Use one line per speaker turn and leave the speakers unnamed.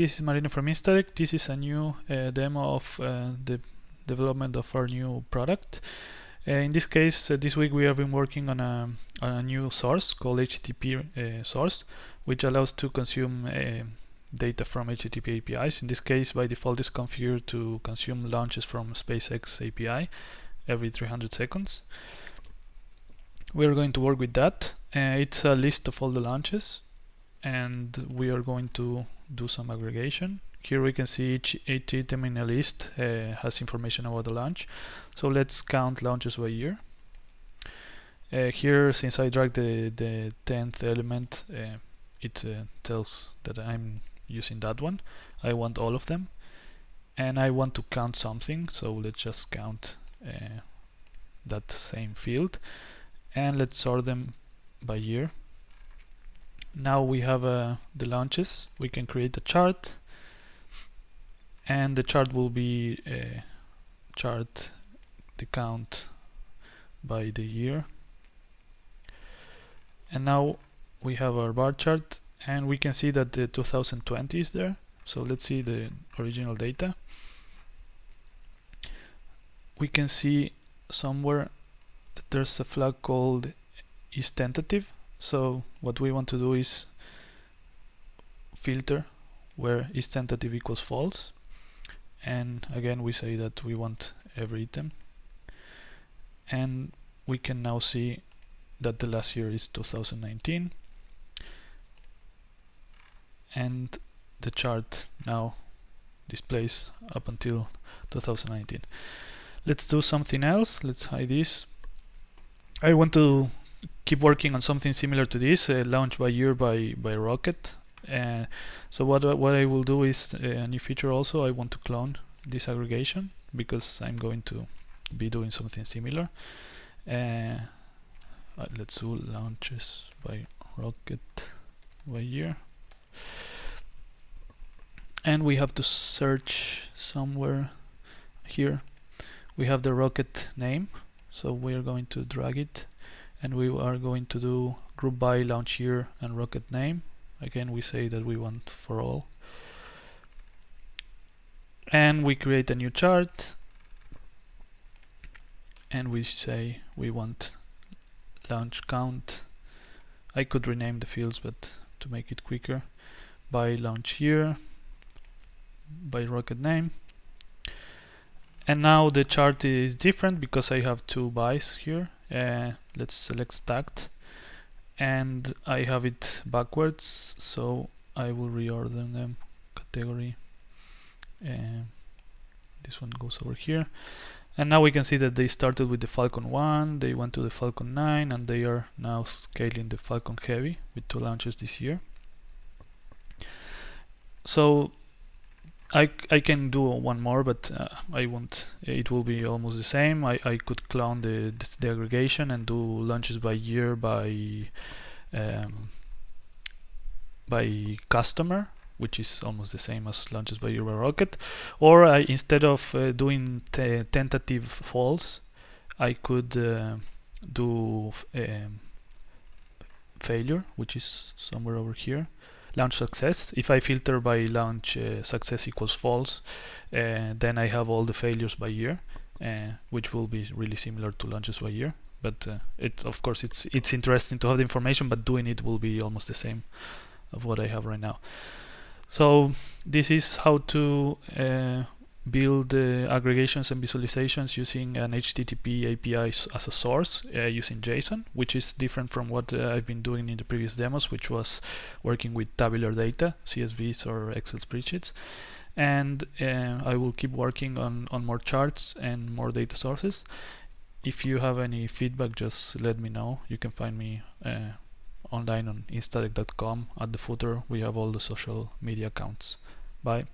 This is Marino from Instadeq. This is a new demo of the development of our new product. In this case, this week we have been working on a new source called HTTP source, which allows to consume data from HTTP APIs. In this case, by default, is configured to consume launches from SpaceX API every 300 seconds. We are going to work with that. It's a list of all the launches, and we are going to do some aggregation. Here we can see each item in a list has information about the launch. So let's count launches by year. Here, since I dragged the 10th element, it tells that I'm using that one. I want all of them, and I want to count something, so let's just count that same field, and let's sort them by year. Now we have the launches. We can create a chart, and the chart will be chart the count by the year. And now we have our bar chart, and we can see that the 2020 is there. So let's see the original data. We can see somewhere that there's a flag called is tentative. So what we want to do is filter where is tentative equals false, and again we say that we want every item, and we can now see that the last year is 2019, and the chart now displays up until 2019. Let's do something else. Let's hide this. I want to keep working on something similar to this, launch by year by Rocket. So what I will do is a new feature also. I want to clone this aggregation because I'm going to be doing something similar. Let's do launches by Rocket by year. And we have to search somewhere here. We have the rocket name, so we are going to drag it, and we are going to do group by launch year and rocket name. Again, we say that we want for all, and we create a new chart, and we say we want launch count. I could rename the fields, but to make it quicker, by launch year, by rocket name. And now the chart is different because I have two bys here. Let's select stacked, and I have it backwards, so I will reorder them. Category, this one goes over here, and now we can see that they started with the Falcon 1, they went to the Falcon 9, and they are now scaling the Falcon Heavy with 2 launches this year. So I can do one more, but I won't. It will be almost the same. I could clone the aggregation and do launches by year by customer, which is almost the same as launches by year by rocket. Or instead of doing tentative false, I could do failure, which is somewhere over here. Launch success. If I filter by launch success equals false, then I have all the failures by year, which will be really similar to launches by year. But of course it's interesting to have the information, but doing it will be almost the same of what I have right now. So this is how to build aggregations and visualizations using an HTTP API as a source using JSON, which is different from what I've been doing in the previous demos, which was working with tabular data, CSVs or Excel spreadsheets. And I will keep working on more charts and more data sources. If you have any feedback, just let me know. You can find me online on instadeq.com. At the footer we have all the social media accounts. Bye.